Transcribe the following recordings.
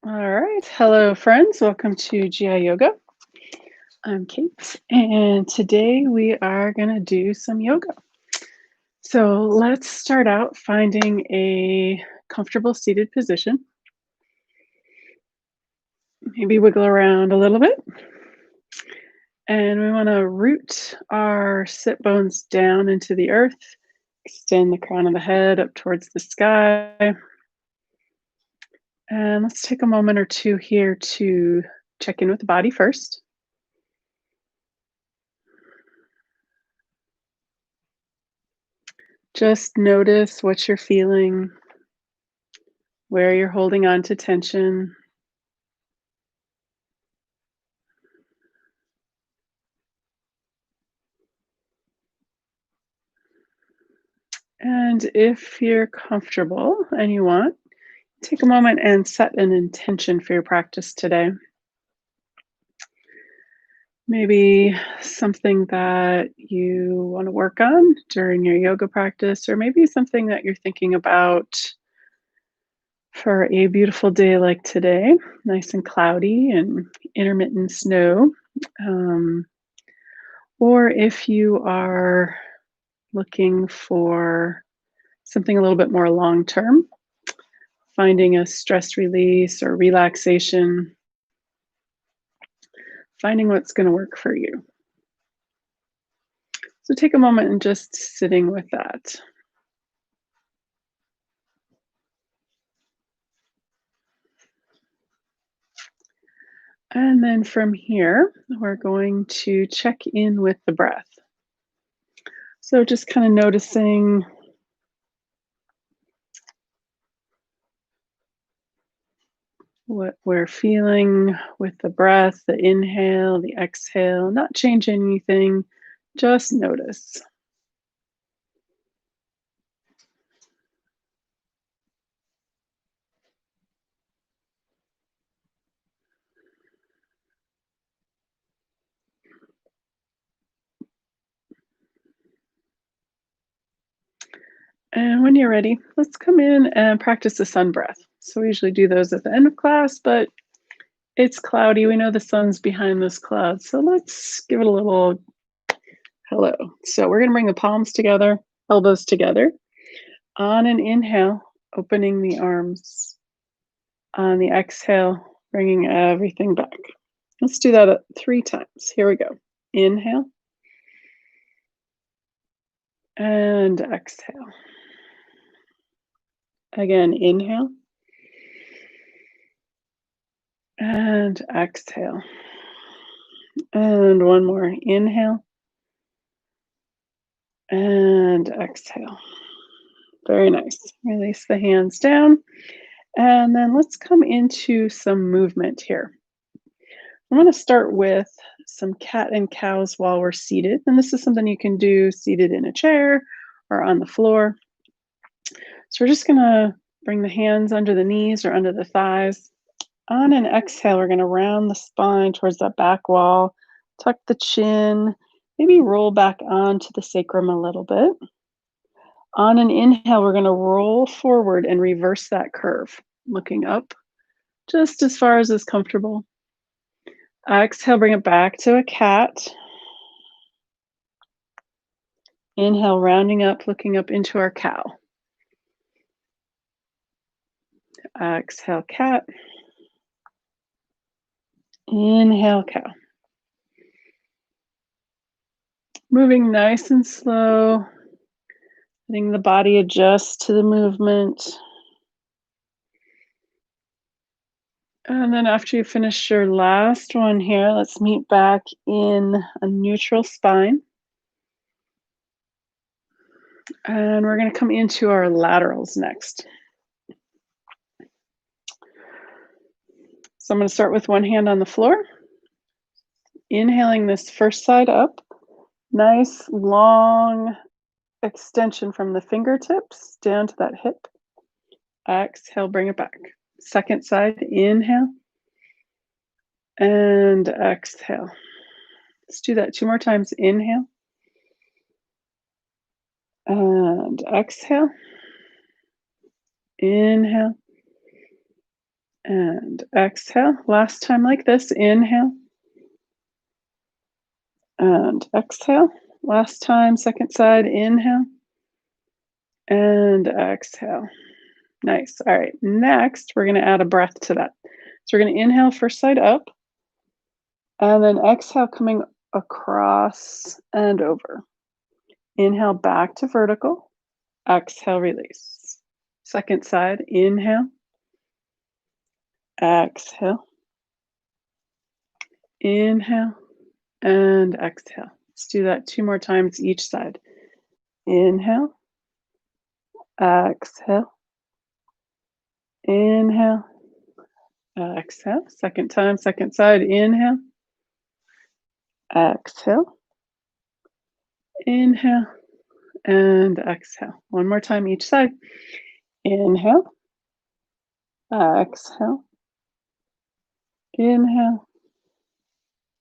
All right. Hello, friends. Welcome to GI Yoga. I'm Kate, and today we are going to do some yoga. So let's start out finding a comfortable seated position. Maybe wiggle around a little bit. And we want to root our sit bones down into the earth, extend the crown of the head up towards the sky. And let's take a moment or two here to check in with the body first. Just notice what you're feeling, where you're holding on to tension. And if you're comfortable and you want, take a moment and set an intention for your practice today. Maybe something that you want to work on during your yoga practice, or maybe something that you're thinking about for a beautiful day like today, nice and cloudy and intermittent snow. Um, or if you are looking for something a little bit more long term, finding a stress release or relaxation, finding what's going to work for you. So take a moment and just sitting with that. And then from here, we're going to check in with the breath. So just kind of noticing what we're feeling with the breath, the inhale, the exhale, not change anything, just notice. And when you're ready, let's come in and practice the sun breath. So we usually do those at the end of class, but it's cloudy. We know the sun's behind those clouds. So let's give it a little hello. So we're going to bring the palms together, elbows together. On an inhale, opening the arms. On the exhale, bringing everything back. Let's do that 3 times. Here we go. Inhale and exhale. Again, inhale and exhale. And one more. Inhale and exhale. Very nice. Release the hands down. And then let's come into some movement here. I'm going to start with some cat and cows while we're seated. And this is something you can do seated in a chair or on the floor. So we're just going to bring the hands under the knees or under the thighs. On an exhale, we're going to round the spine towards that back wall, tuck the chin, maybe roll back onto the sacrum a little bit. On an inhale, we're going to roll forward and reverse that curve, looking up just as far as is comfortable. Exhale, bring it back to a cat. Inhale, rounding up, looking up into our cow. Exhale, cat. Inhale, cow. Moving nice and slow, letting the body adjust to the movement. And then after you finish your last one here, let's meet back in a neutral spine. And we're going to come into our laterals next. So I'm going to start with one hand on the floor. Inhaling this first side up. Nice long extension from the fingertips down to that hip. Exhale, bring it back. Second side, inhale and exhale. Let's do that 2 more times. Inhale and exhale. Inhale and exhale. Last time like this, inhale and exhale. Last time, second side, inhale and exhale. Nice. All right, next we're going to add a breath to that. So we're going to inhale first side up and then exhale coming across and over. Inhale back to vertical, exhale, release. Second side, inhale, exhale, inhale, and exhale. Let's do that 2 more times each side. Inhale, exhale, inhale, exhale. Second time, second side, inhale, exhale, inhale, and exhale. One more time each side. Inhale, exhale, inhale,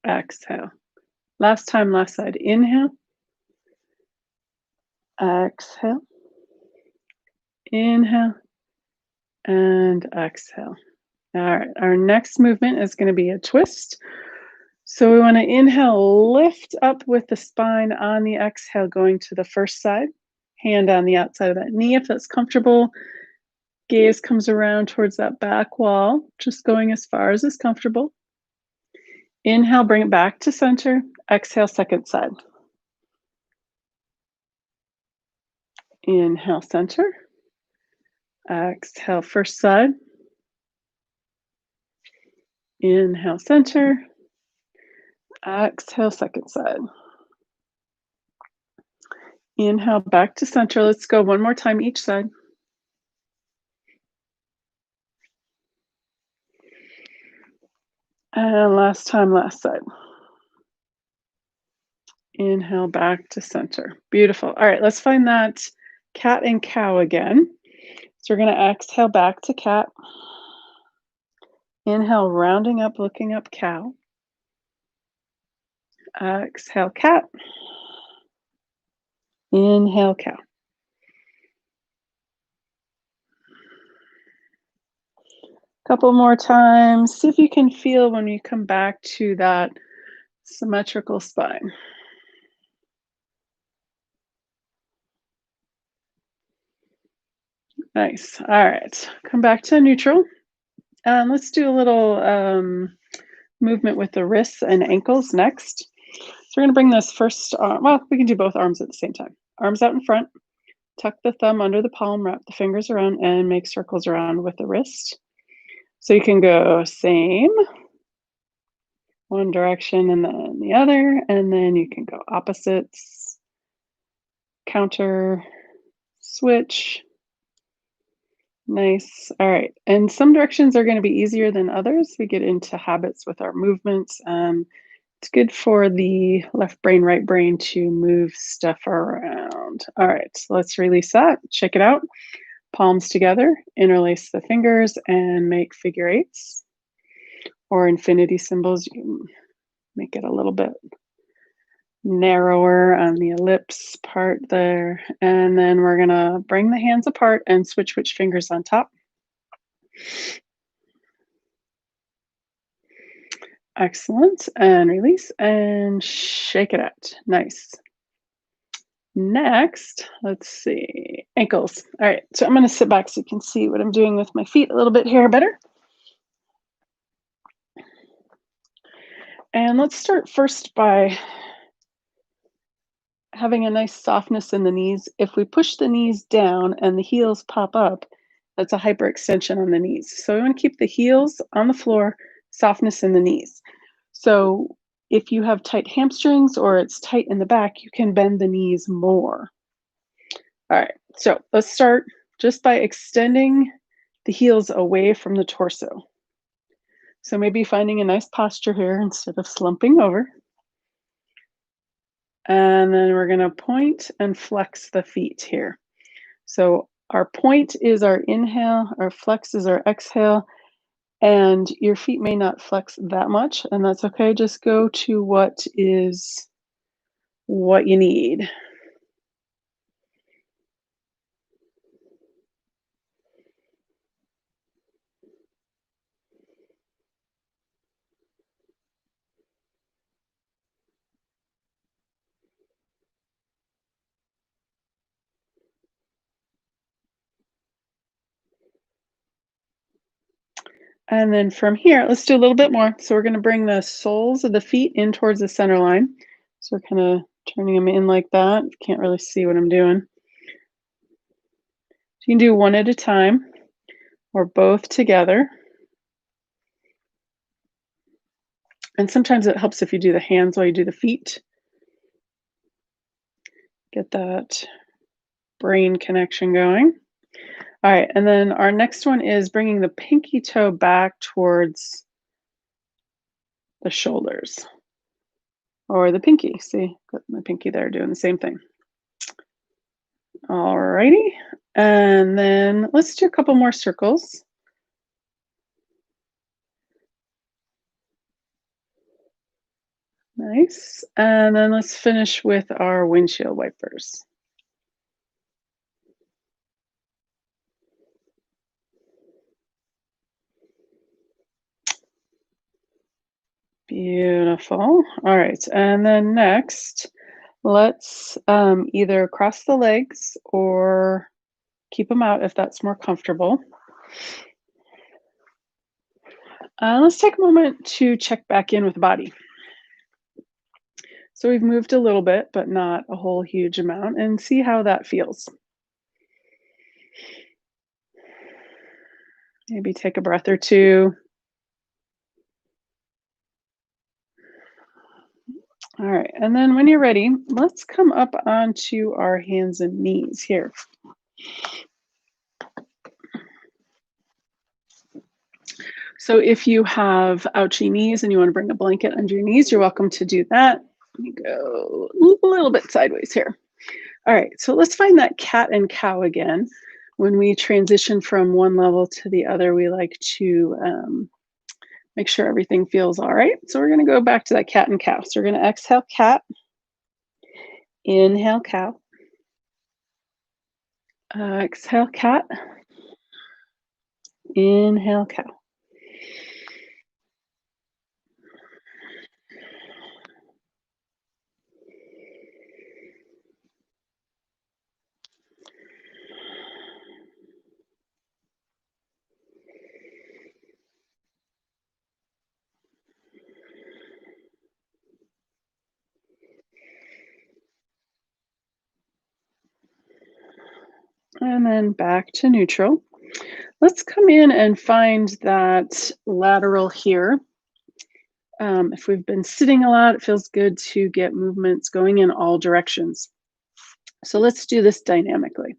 exhale. Last time, last side. Inhale, exhale, inhale, and exhale. All right, our next movement is going to be a twist. So we want to inhale, lift up with the spine on the exhale, going to the first side, hand on the outside of that knee if that's comfortable. Gaze comes around towards that back wall, just going as far as is comfortable. Inhale, bring it back to center. Exhale, second side. Inhale, center. Exhale, first side. Inhale, center. Exhale, second side. Inhale, back to center. Let's go one more time each side. And last time, last side. Inhale, back to center. Beautiful. All right, let's find that cat and cow again. So we're going to exhale back to cat. Inhale, rounding up, looking up, cow. Exhale, cat. Inhale, cow. Couple more times. See if you can feel when you come back to that symmetrical spine. Nice. All right. Come back to neutral. Let's do a little movement with the wrists and ankles next. So we're going to bring this first arm. Well, we can do both arms at the same time. Arms out in front. Tuck the thumb under the palm, wrap the fingers around, and make circles around with the wrist. So you can go same, one direction and then the other, and then you can go opposites, counter, switch. Nice. All right. And some directions are going to be easier than others. We get into habits with our movements. It's good for the left brain, right brain to move stuff around. All right. So let's release that. Check it out. Palms together, interlace the fingers and make figure eights or infinity symbols. You make it a little bit narrower on the ellipse part there. And then we're going to bring the hands apart and switch which fingers on top. Excellent. And release and shake it out. Nice. Next, let's see, ankles. All right, so I'm going to sit back so you can see what I'm doing with my feet a little bit here better. And let's start first by having a nice softness in the knees. If we push the knees down and the heels pop up, that's a hyperextension on the knees. So we want to keep the heels on the floor, softness in the knees. So if you have tight hamstrings or it's tight in the back, you can bend the knees more. All right, so let's start just by extending the heels away from the torso. So maybe finding a nice posture here instead of slumping over. And then we're going to point and flex the feet here. So our point is our inhale, our flex is our exhale, and your feet may not flex that much, and that's okay. Just go to what you need. And then from here, let's do a little bit more. So we're going to bring the soles of the feet in towards the center line. So we're kind of turning them in like that. Can't really see what I'm doing. You can do one at a time or both together. And sometimes it helps if you do the hands while you do the feet. Get that brain connection going. All right, and then our next one is bringing the pinky toe back towards the shoulders or the pinky. See, got my pinky there doing the same thing. All righty, and then let's do a couple more circles. Nice, and then let's finish with our windshield wipers. Beautiful. All right, and then next, let's either cross the legs or keep them out if that's more comfortable. Let's take a moment to check back in with the body. So we've moved a little bit, but not a whole huge amount, and see how that feels. Maybe take a breath or two. All right, and then when you're ready, let's come up onto our hands and knees here. So if you have ouchy knees and you want to bring a blanket under your knees, you're welcome to do that. Let me go a little bit sideways here. All right, so let's find that cat and cow again. When we transition from one level to the other, we like to make sure everything feels all right. So we're going to go back to that cat and cow. So we're going to exhale cat, inhale cow, exhale cat, inhale cow. And then back to neutral. Let's come in and find that lateral here. If we've been sitting a lot, it feels good to get movements going in all directions. So let's do this dynamically.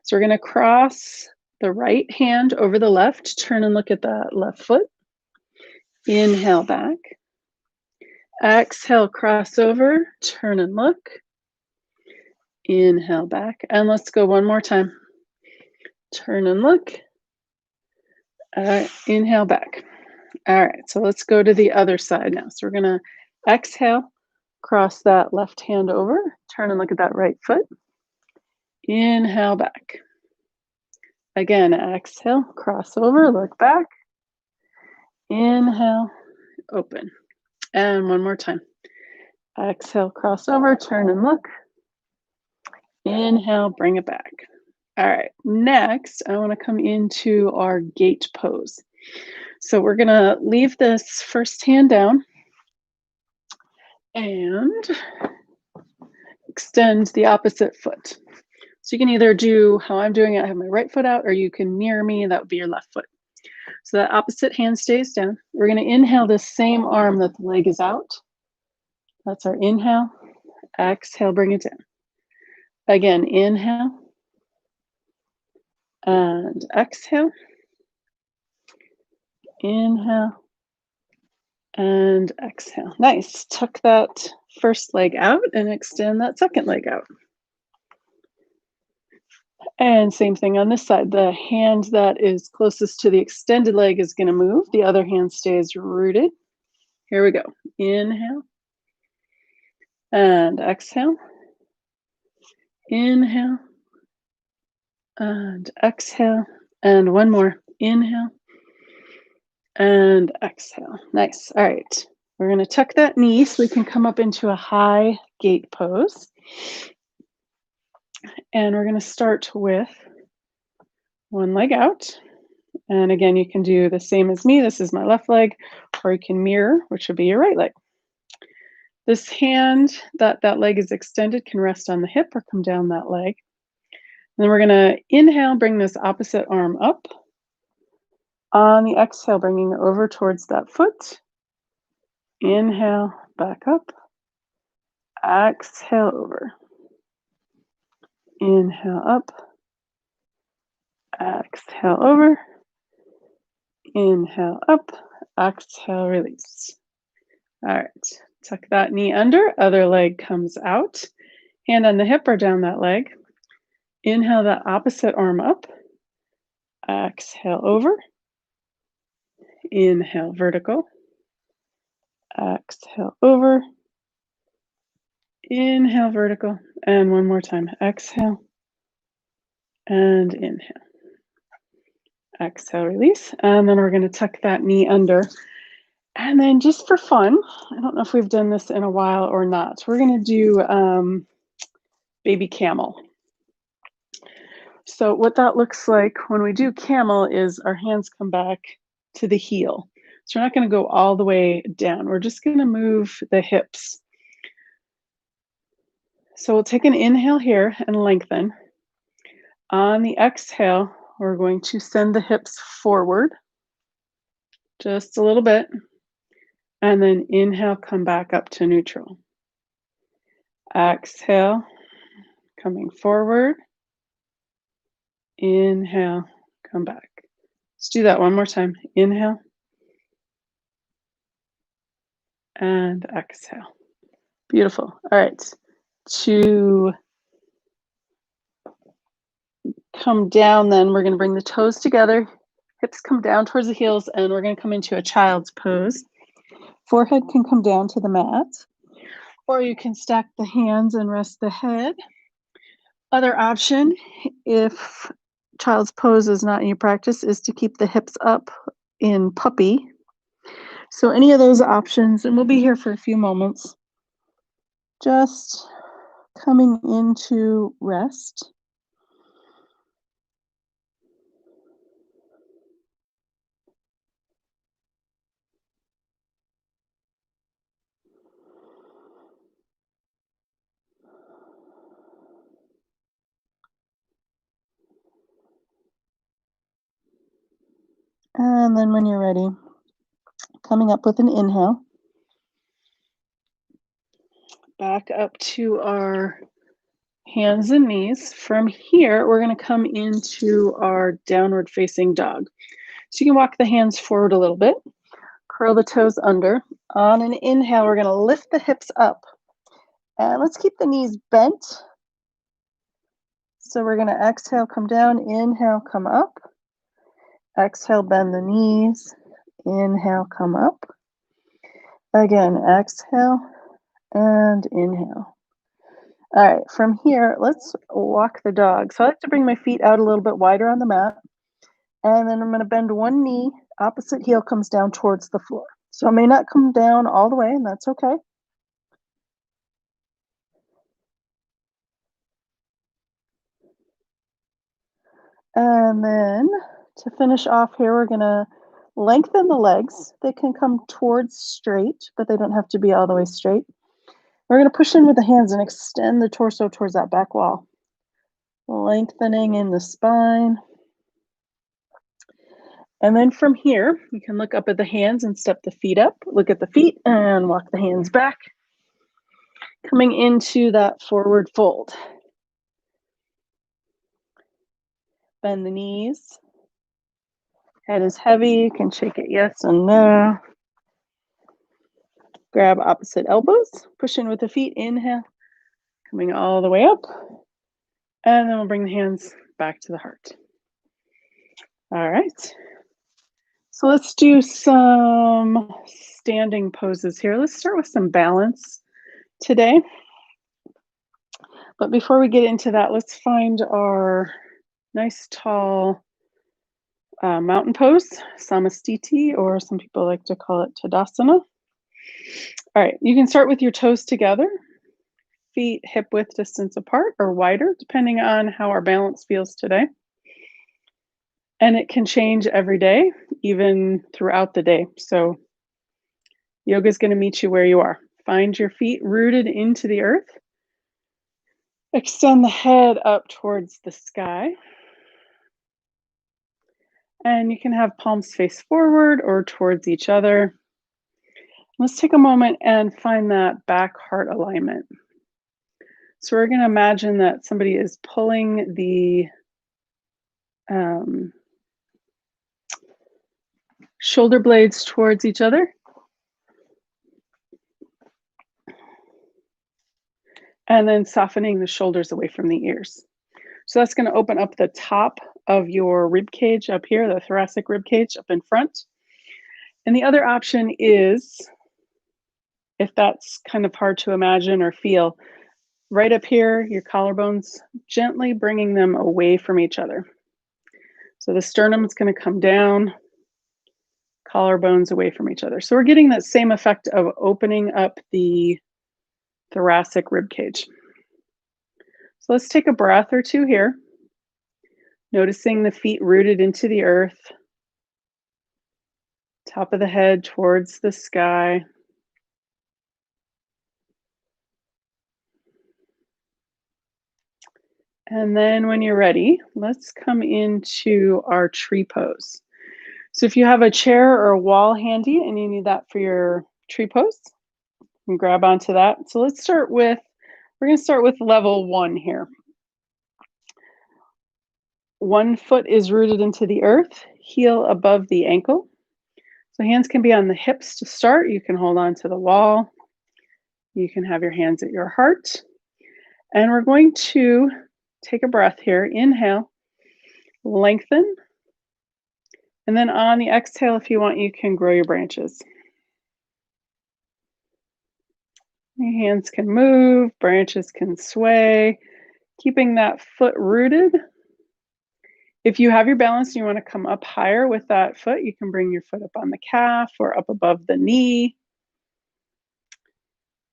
So we're going to cross the right hand over the left, turn and look at that left foot. Inhale back. Exhale, cross over, turn and look. Inhale back. And let's go one more time. Turn and look. Inhale back. All right, so let's go to the other side now. So we're going to exhale, cross that left hand over, turn and look at that right foot. Inhale back. Again, exhale, cross over, look back. Inhale, open. And one more time. Exhale, cross over, turn and look. Inhale, bring it back. All right, next, I want to come into our gate pose. So we're going to leave this first hand down and extend the opposite foot. So you can either do how I'm doing it, I have my right foot out, or you can mirror me, that would be your left foot. So that opposite hand stays down. We're going to inhale the same arm that the leg is out. That's our inhale. Exhale, bring it down. Again, inhale and exhale. Inhale and exhale. Nice. Tuck that first leg out and extend that second leg out. And same thing on this side. The hand that is closest to the extended leg is going to move. The other hand stays rooted. Here we go. Inhale and exhale. Inhale and exhale. And one more. Inhale and exhale. Nice. All right. We're going to tuck that knee so we can come up into a high gate pose. And we're going to start with one leg out. And again, you can do the same as me. This is my left leg, or you can mirror, which would be your right leg. This hand, that leg is extended, can rest on the hip or come down that leg. And then we're gonna inhale, bring this opposite arm up. On the exhale, bringing it over towards that foot. Inhale, back up. Exhale over. Inhale up. Exhale over. Inhale up. Exhale, release. All right, tuck that knee under. Other leg comes out. Hand on the hip or down that leg. Inhale that opposite arm up. Exhale over. Inhale, vertical. Exhale over. Inhale, vertical. And one more time. Exhale. And inhale. Exhale, release. And then we're going to tuck that knee under. And then just for fun, I don't know if we've done this in a while or not, we're going to do baby camel. So what that looks like when we do camel is our hands come back to the heel. So we're not going to go all the way down. We're just going to move the hips. So we'll take an inhale here and lengthen. On the exhale, we're going to send the hips forward just a little bit. And then inhale, come back up to neutral. Exhale, coming forward. Inhale, come back. Let's do that one more time. Inhale. And exhale. Beautiful. All right. To come down, then we're going to bring the toes together. Hips come down towards the heels, and we're going to come into a child's pose. Forehead can come down to the mat, or you can stack the hands and rest the head. Other option, if child's pose is not in your practice, is to keep the hips up in puppy. So any of those options, and we'll be here for a few moments, just coming into rest. And then when you're ready, coming up with an inhale. Back up to our hands and knees. From here, we're going to come into our downward facing dog. So you can walk the hands forward a little bit, curl the toes under. On an inhale, we're going to lift the hips up. And let's keep the knees bent. So we're going to exhale, come down, inhale, come up. Exhale, bend the knees. Inhale, come up. Again, exhale and inhale. All right, from here, let's walk the dog. So I like to bring my feet out a little bit wider on the mat. And then I'm going to bend one knee, opposite heel comes down towards the floor. So it may not come down all the way, and that's okay. And then to finish off here, we're going to lengthen the legs. They can come towards straight, but they don't have to be all the way straight. We're going to push in with the hands and extend the torso towards that back wall. Lengthening in the spine. And then from here, you can look up at the hands and step the feet up. Look at the feet and walk the hands back. Coming into that forward fold. Bend the knees. Head is heavy. You can shake it yes and no. Grab opposite elbows. Push in with the feet. Inhale. Coming all the way up. And then we'll bring the hands back to the heart. All right. So let's do some standing poses here. Let's start with some balance today. But before we get into that, let's find our nice tall mountain pose, Samastiti, or some people like to call it Tadasana. All right, you can start with your toes together, feet hip width distance apart or wider, depending on how our balance feels today. And it can change every day, even throughout the day. So yoga is going to meet you where you are. Find your feet rooted into the earth. Extend the head up towards the sky. And you can have palms face forward or towards each other. Let's take a moment and find that back heart alignment. So we're going to imagine that somebody is pulling the shoulder blades towards each other. And then softening the shoulders away from the ears. So that's going to open up the top of your rib cage up here, the thoracic rib cage up in front. And the other option is, if that's kind of hard to imagine or feel, right up here, your collarbones, gently bringing them away from each other. So the sternum is going to come down, collarbones away from each other. So we're getting that same effect of opening up the thoracic rib cage. So let's take a breath or two here, noticing the feet rooted into the earth, top of the head towards the sky. And then when you're ready, let's come into our tree pose. So if you have a chair or a wall handy and you need that for your tree pose, you can grab onto that. So let's start with, we're going to start with level 1 here. One foot is rooted into the earth, heel above the ankle. So hands can be on the hips to start. You can hold on to the wall. You can have your hands at your heart. And we're going to take a breath here. Inhale, lengthen. And then on the exhale, if you want, you can grow your branches. Your hands can move, branches can sway, keeping that foot rooted. If you have your balance and you want to come up higher with that foot, you can bring your foot up on the calf or up above the knee.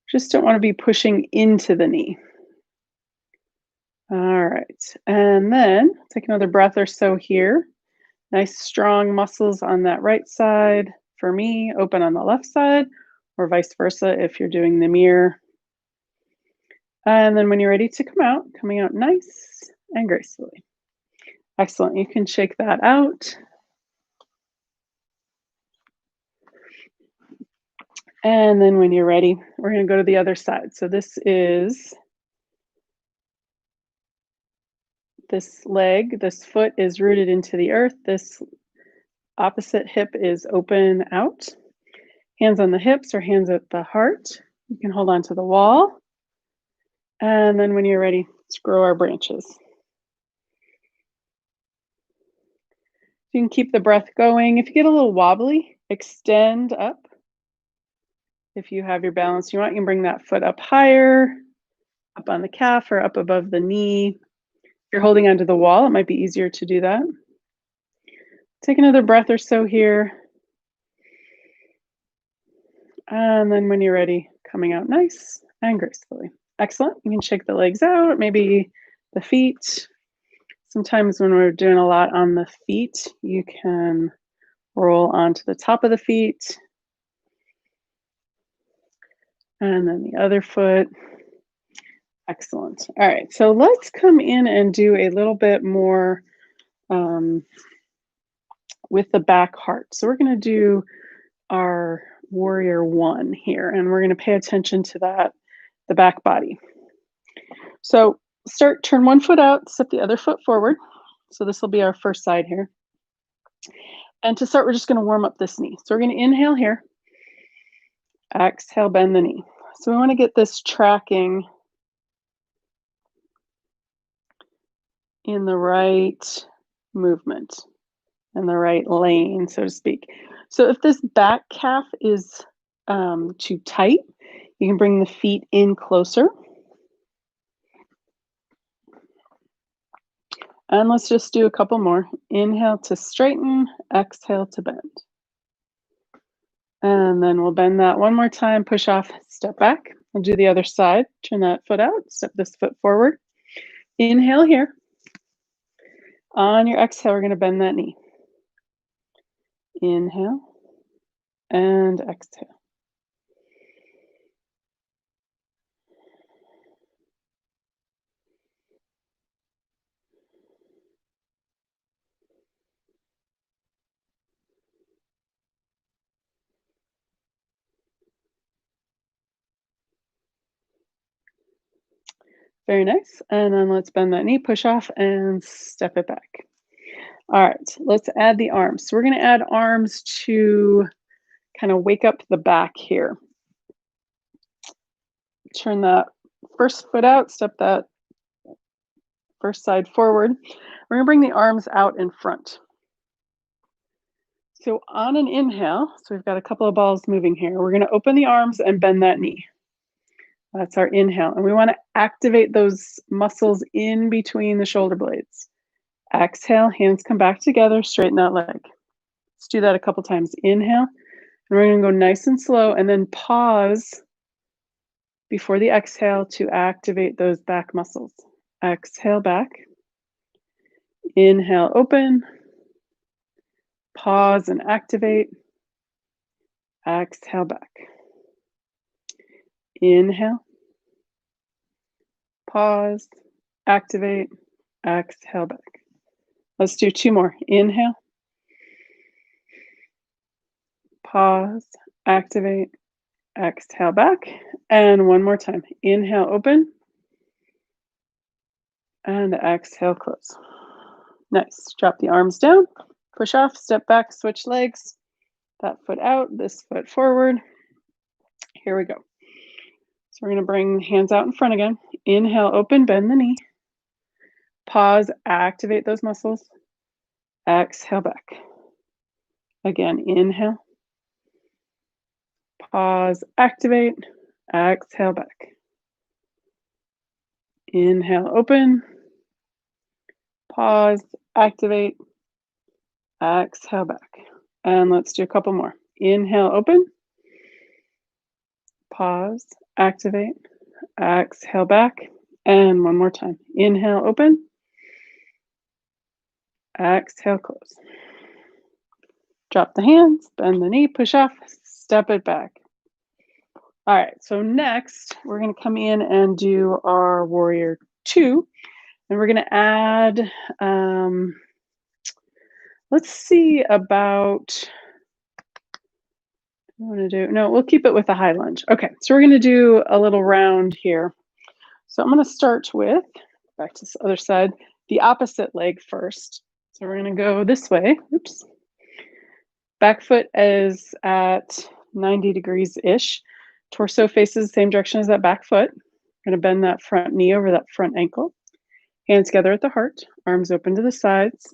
Just don't want to be pushing into the knee. All right, and then take another breath or so here. Nice strong muscles on that right side. For me, open on the left side, or vice versa if you're doing the mirror. And then when you're ready to come out, coming out nice and gracefully. Excellent, you can shake that out. And then when you're ready, we're going to go to the other side. So this leg, this foot is rooted into the earth. This opposite hip is open out. Hands on the hips or hands at the heart. You can hold on to the wall. And then when you're ready, let's grow our branches. You can keep the breath going. If you get a little wobbly, extend up. If you have your balance you want, you can bring that foot up higher, up on the calf or up above the knee. If you're holding onto the wall, it might be easier to do that. Take another breath or so here. And then when you're ready, coming out nice and gracefully. Excellent. You can shake the legs out, maybe the feet. Sometimes when we're doing a lot on the feet, you can roll onto the top of the feet. And then the other foot. Excellent. All right, so let's come in and do a little bit more with the back heart. So we're going to do our warrior 1 here, and we're going to pay attention to that, the back body. So turn one foot out, step the other foot forward. So this will be our first side here. And to start, we're just going to warm up this knee. So we're going to inhale here. Exhale, bend the knee. So we want to get this tracking in the right movement, in the right lane, so to speak. So if this back calf is too tight, you can bring the feet in closer. And let's just do a couple more. Inhale to straighten, exhale to bend. And then we'll bend that one more time, push off, step back. We'll do the other side. Turn that foot out, step this foot forward. Inhale here. On your exhale, we're gonna bend that knee. Inhale and exhale. Very nice. And then let's bend that knee, push off, and step it back. All right, let's add the arms. So we're gonna add arms to kind of wake up the back here. Turn that first foot out, step that first side forward. We're gonna bring the arms out in front. So on an inhale, so we've got a couple of balls moving here. We're gonna open the arms and bend that knee. That's our inhale. And we wanna activate those muscles in between the shoulder blades. Exhale, hands come back together, straighten that leg. Let's do that a couple times. Inhale, and we're gonna go nice and slow, and then pause before the exhale to activate those back muscles. Exhale back. Inhale, open. Pause and activate. Exhale back. Inhale. Pause. Activate. Exhale back. Let's do two more. Inhale. Pause. Activate. Exhale back. And one more time. Inhale, open. And exhale, close. Nice. Drop the arms down. Push off, step back, switch legs. That foot out, this foot forward. Here we go. So we're gonna bring hands out in front again. Inhale, open, bend the knee. Pause, activate those muscles. Exhale back. Again, inhale. Pause, activate. Exhale back. Inhale, open. Pause, activate. Exhale back. And let's do a couple more. Inhale, open. Pause, activate. Exhale back. And one more time. Inhale, open. Exhale, close. Drop the hands, bend the knee, push off, step it back. All right, so next we're gonna come in and do our warrior two, and we're gonna add, let's see about, we'll keep it with a high lunge. Okay, so we're gonna do a little round here. So I'm gonna start with, back to the other side, the opposite leg first. So we're gonna go this way, oops. Back foot is at 90 degrees-ish. Torso faces the same direction as that back foot. Gonna bend that front knee over that front ankle. Hands together at the heart, arms open to the sides.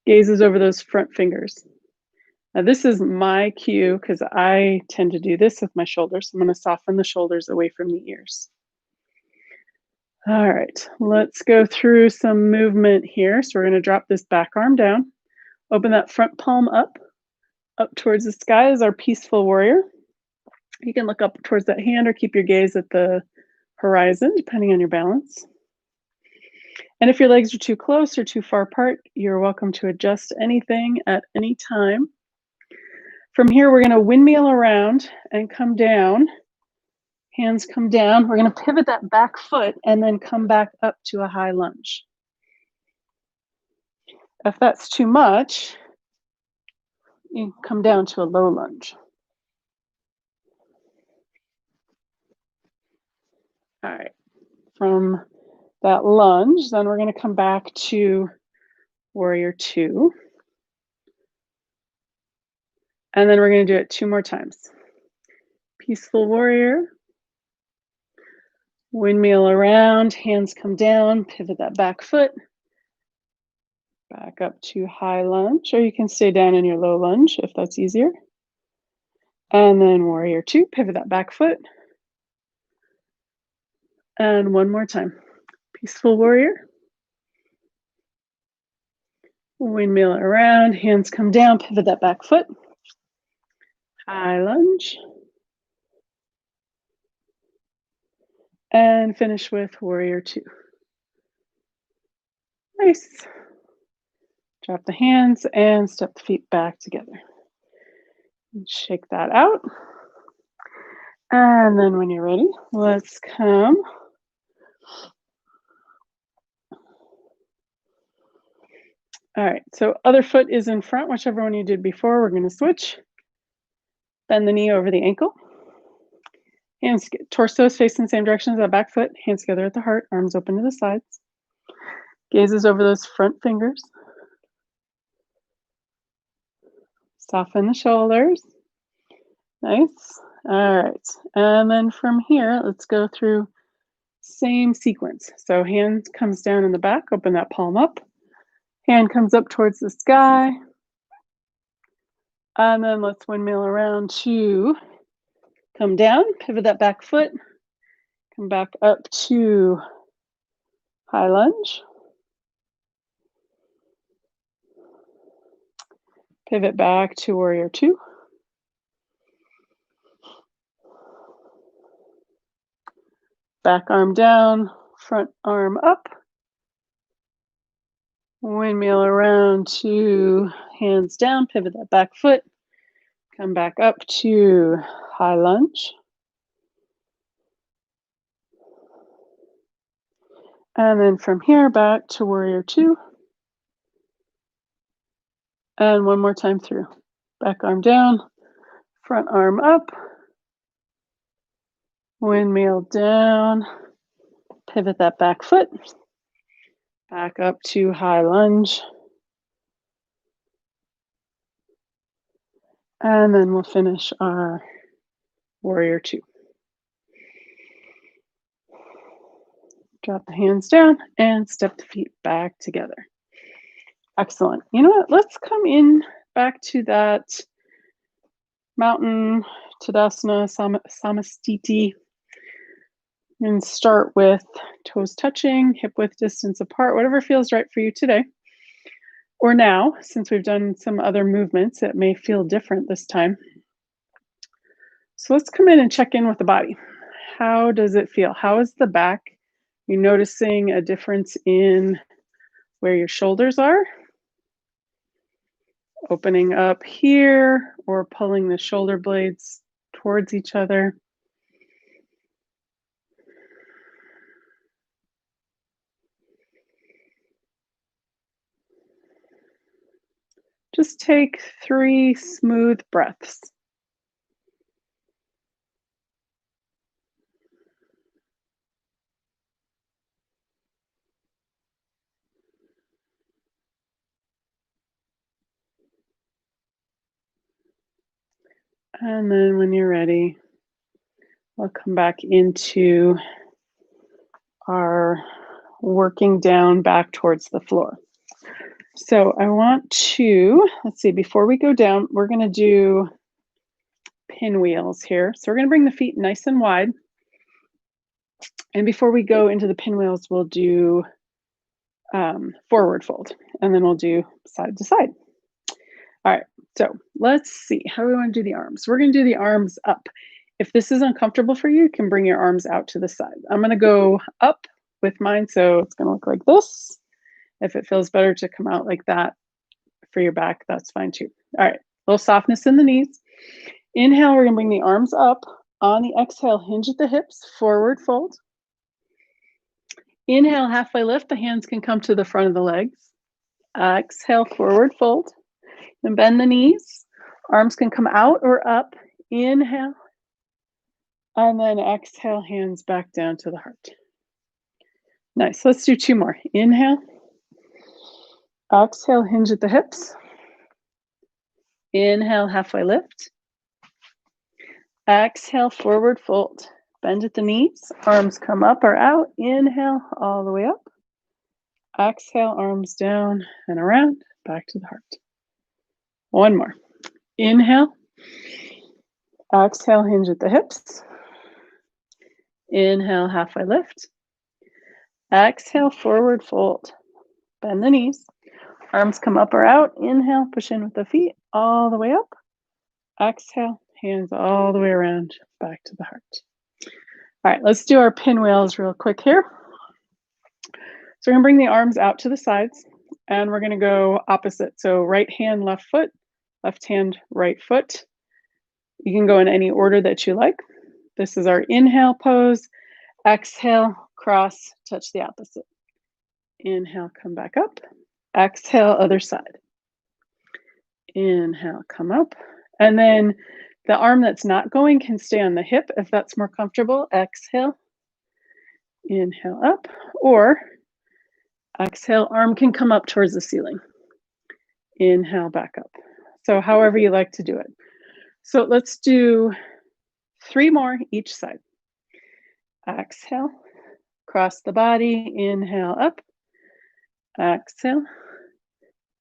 Gazes over those front fingers. Now this is my cue because I tend to do this with my shoulders. I'm gonna soften the shoulders away from the ears. All right, let's go through some movement here. So we're gonna drop this back arm down. Open that front palm up towards the sky is our peaceful warrior. You can look up towards that hand or keep your gaze at the horizon, depending on your balance. And if your legs are too close or too far apart, you're welcome to adjust anything at any time. From here, we're gonna windmill around and come down. Hands come down. We're gonna pivot that back foot and then come back up to a high lunge. If that's too much, you come down to a low lunge. All right, from that lunge, then we're gonna come back to warrior two. And then we're gonna do it two more times. Peaceful warrior. Windmill around, hands come down, pivot that back foot. Back up to high lunge, or you can stay down in your low lunge if that's easier. And then warrior two, pivot that back foot. And one more time. Peaceful warrior. Windmill around, hands come down, pivot that back foot. High lunge. And finish with warrior two. Nice. Drop the hands and step the feet back together. And shake that out. And then when you're ready, let's come. All right, so other foot is in front, whichever one you did before. We're going to switch. Bend the knee over the ankle. Hands, torso is facing the same direction as that back foot. Hands together at the heart, arms open to the sides. Gazes over those front fingers. Soften the shoulders. Nice. All right. And then from here, let's go through same sequence. So hand comes down in the back, open that palm up. Hand comes up towards the sky. And then let's windmill around to come down, pivot that back foot, come back up to high lunge. Pivot back to warrior two. Back arm down, front arm up. Windmill around to hands down, pivot that back foot. Come back up to high lunge. And then from here back to warrior two. And one more time through. Back arm down, front arm up. Windmill down, pivot that back foot. Back up to high lunge. And then we'll finish our warrior two. Drop the hands down and step the feet back together. Excellent. You know what? Let's come in back to that mountain Tadasana Samastiti and start with toes touching, hip width distance apart, whatever feels right for you today. Or now, since we've done some other movements, it may feel different this time. So let's come in and check in with the body. How does it feel? How is the back? You're noticing a difference in where your shoulders are? Opening up here or pulling the shoulder blades towards each other. Just take 3 smooth breaths. And then when you're ready, we'll come back into our working down back towards the floor. So I want to, let's see, before we go down, we're going to do pinwheels here. So we're going to bring the feet nice and wide. And before we go into the pinwheels, we'll do forward fold, and then we'll do side to side. All right, so let's see, how do we want to do the arms? We're going to do the arms up. If this is uncomfortable for you, you can bring your arms out to the side. I'm going to go up with mine, so it's going to look like this. If it feels better to come out like that for your back, that's fine too. All right, a little softness in the knees. Inhale, we're going to bring the arms up. On the exhale, hinge at the hips, forward fold. Inhale, halfway lift. The hands can come to the front of the legs. Exhale, forward fold. And bend the knees. Arms can come out or up. Inhale. And then exhale, hands back down to the heart. Nice. Let's do 2 more. Inhale. Exhale, hinge at the hips. Inhale, halfway lift. Exhale, forward fold. Bend at the knees. Arms come up or out. Inhale, all the way up. Exhale, arms down and around, back to the heart. 1 more. Inhale. Exhale, hinge at the hips. Inhale, halfway lift. Exhale, forward fold. Bend the knees. Arms come up or out. Inhale, push in with the feet all the way up. Exhale, hands all the way around, back to the heart. All right, let's do our pinwheels real quick here. So we're going to bring the arms out to the sides. And we're gonna go opposite. So right hand, left foot, left hand, right foot. You can go in any order that you like. This is our inhale pose. Exhale, cross, touch the opposite. Inhale, come back up. Exhale, other side. Inhale, come up. And then the arm that's not going can stay on the hip if that's more comfortable. Exhale, inhale up, or exhale, arm can come up towards the ceiling. Inhale, back up. So however you like to do it. So let's do 3 more each side. Exhale, cross the body, inhale up. Exhale,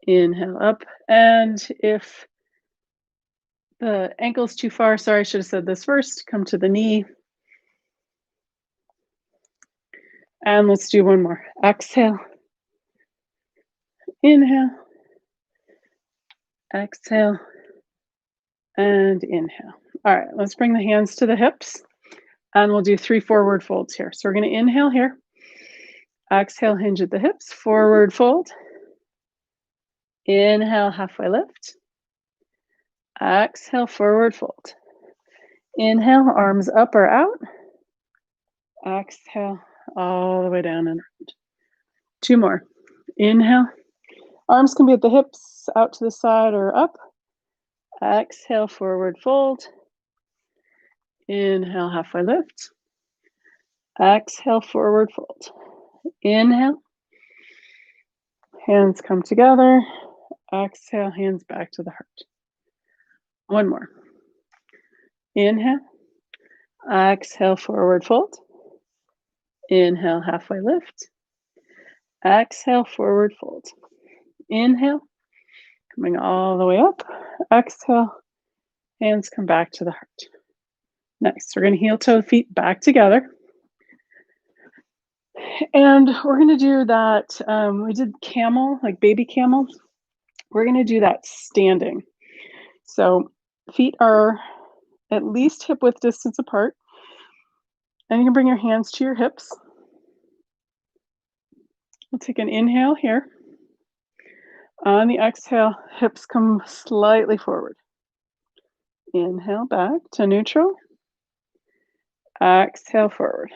inhale up. And if the ankle's too far, sorry, I should have said this first, come to the knee. And let's do one more. Exhale, inhale, exhale, and inhale. All right, let's bring the hands to the hips and we'll do 3 forward folds here. So we're going to inhale here. Exhale, hinge at the hips, forward fold. Inhale, halfway lift. Exhale, forward fold. Inhale, arms up or out. Exhale, all the way down and around. 2 more. Inhale. Arms can be at the hips, out to the side or up. Exhale, forward fold. Inhale, halfway lift. Exhale, forward fold. Inhale. Hands come together. Exhale, hands back to the heart. 1 more. Inhale. Exhale, forward fold. Inhale, halfway lift. Exhale, forward fold. Inhale, coming all the way up. Exhale, hands come back to the heart. Nice. We're going to heel toe feet back together. And we're going to do that. We did camel, like baby camel. We're going to do that standing. So feet are at least hip width distance apart. And you can bring your hands to your hips. We'll take an inhale here. On the exhale, hips come slightly forward. Inhale back to neutral. Exhale forward.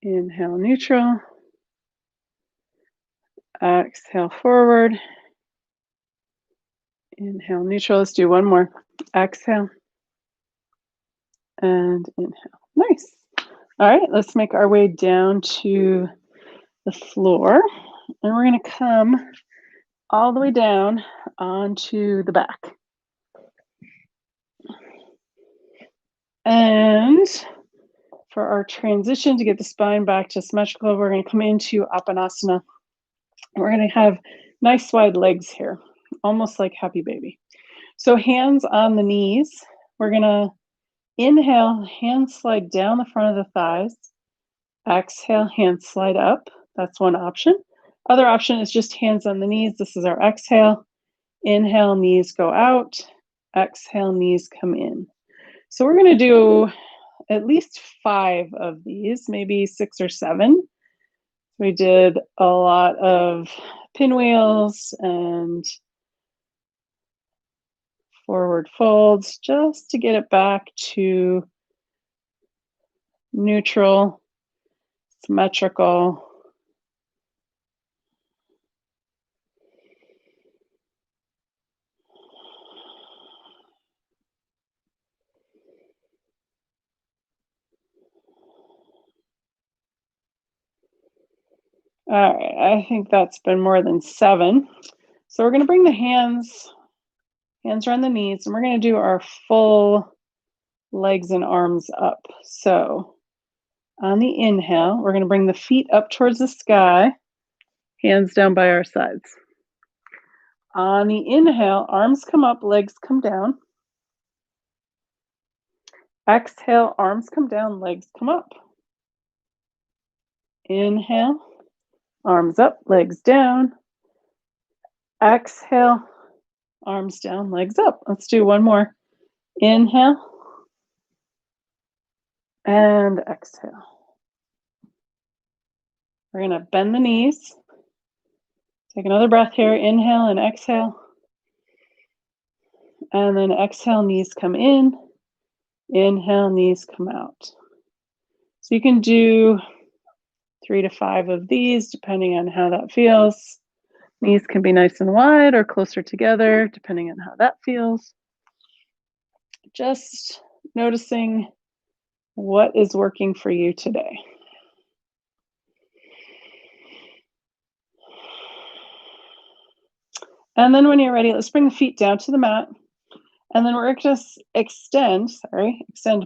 Inhale neutral. Exhale forward. Inhale neutral. Let's do 1 more. Exhale. And inhale. Nice. All right, let's make our way down to the floor. And we're going to come all the way down onto the back. And for our transition to get the spine back to symmetrical, we're going to come into Apanasana. We're going to have nice wide legs here, almost like Happy Baby. So hands on the knees. We're going to inhale, hands slide down the front of the thighs. Exhale, hands slide up. That's one option. Other option is just hands on the knees. This is our exhale. Inhale, knees go out. Exhale, knees come in. So we're going to do at least 5 of these, maybe 6 or 7. We did a lot of pinwheels and forward folds just to get it back to neutral, symmetrical. All right, I think that's been more than 7. So we're going to bring the hands around the knees, and we're going to do our full legs and arms up. So on the inhale, we're going to bring the feet up towards the sky, hands down by our sides. On the inhale, arms come up, legs come down. Exhale, arms come down, legs come up. Inhale, arms up, legs down. Exhale, arms down, legs up. Let's do 1 more. Inhale and exhale. We're going to bend the knees, Take another breath here. Inhale and exhale. And then exhale, knees come in. Inhale, knees come out. So you can do 3 to 5 of these, depending on how that feels. Knees can be nice and wide or closer together, depending on how that feels. Just noticing what is working for you today. And then when you're ready, let's bring the feet down to the mat. And then we're just extend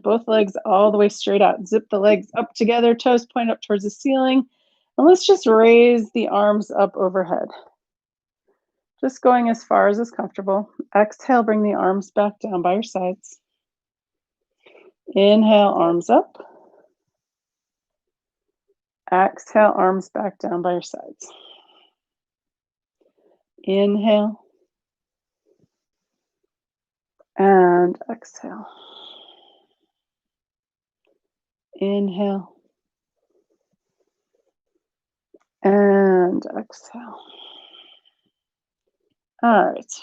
both legs all the way straight out. Zip the legs up together, toes point up towards the ceiling. And let's just raise the arms up overhead. Just going as far as is comfortable. Exhale, bring the arms back down by your sides. Inhale, arms up. Exhale, arms back down by your sides. Inhale. And exhale. Inhale. And exhale. All right.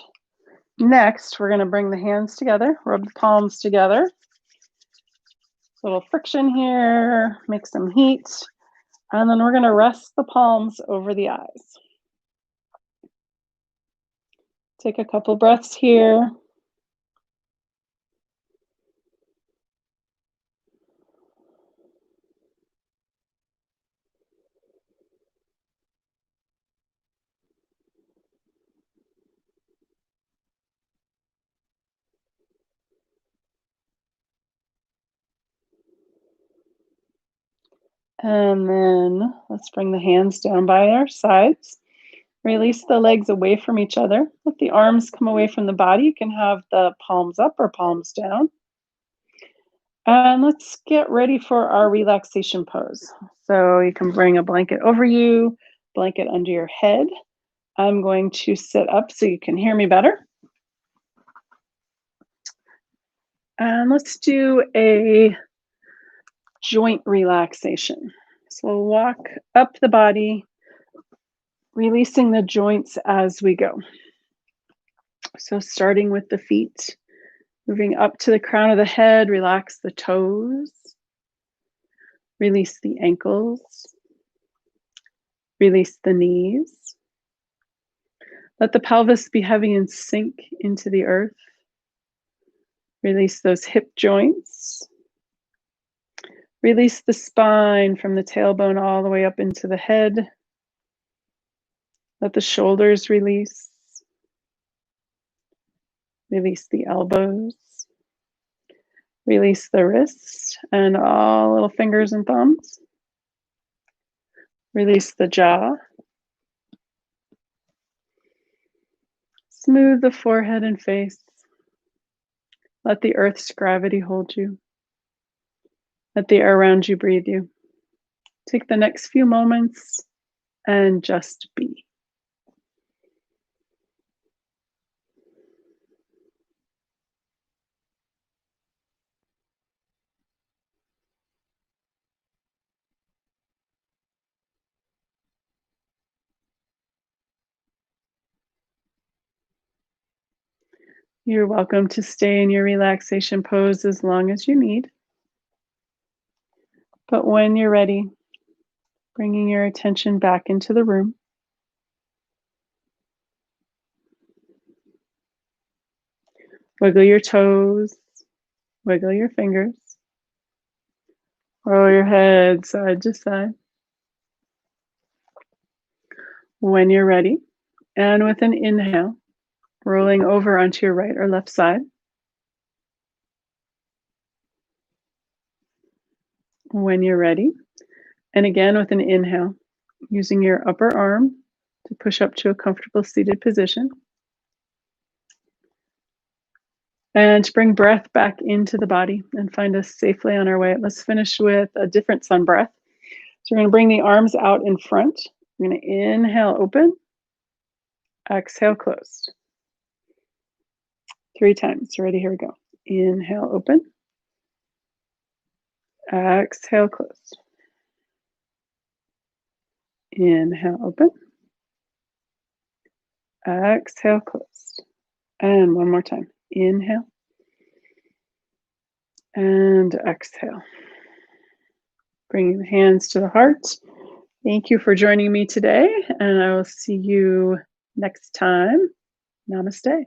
Next, we're going to bring the hands together, rub the palms together. A little friction here, make some heat. And then we're going to rest the palms over the eyes. Take a couple breaths here. And then let's bring the hands down by our sides. Release the legs away from each other. Let the arms come away from the body. You can have the palms up or palms down. And let's get ready for our relaxation pose. So you can bring a blanket over you, blanket under your head. I'm going to sit up so you can hear me better. And let's do a joint relaxation. So we'll walk up the body, releasing the joints as we go. So starting with the feet, moving up to the crown of the head, relax the toes, release the ankles, release the knees. Let the pelvis be heavy and sink into the earth. Release those hip joints. Release the spine from the tailbone all the way up into the head. Let the shoulders release. Release the elbows. Release the wrists and all little fingers and thumbs. Release the jaw. Smooth the forehead and face. Let the earth's gravity hold you. Let the air around you breathe you. Take the next few moments and just be. You're welcome to stay in your relaxation pose as long as you need. But when you're ready, bringing your attention back into the room. Wiggle your toes, wiggle your fingers, roll your head side to side. When you're ready, and with an inhale, rolling over onto your right or left side. When you're ready, and again with an inhale, using your upper arm to push up to a comfortable seated position. And bring breath back into the body and find us safely on our way. Let's finish with a different sun breath. So we're going to bring the arms out in front. We're going to inhale, open. Exhale, closed. 3 times. Ready? Here we go. Inhale, open. Exhale, closed. Inhale, open. Exhale, closed. And one more time. Inhale and exhale. Bringing the hands to the heart. Thank you for joining me today, and I will see you next time. Namaste.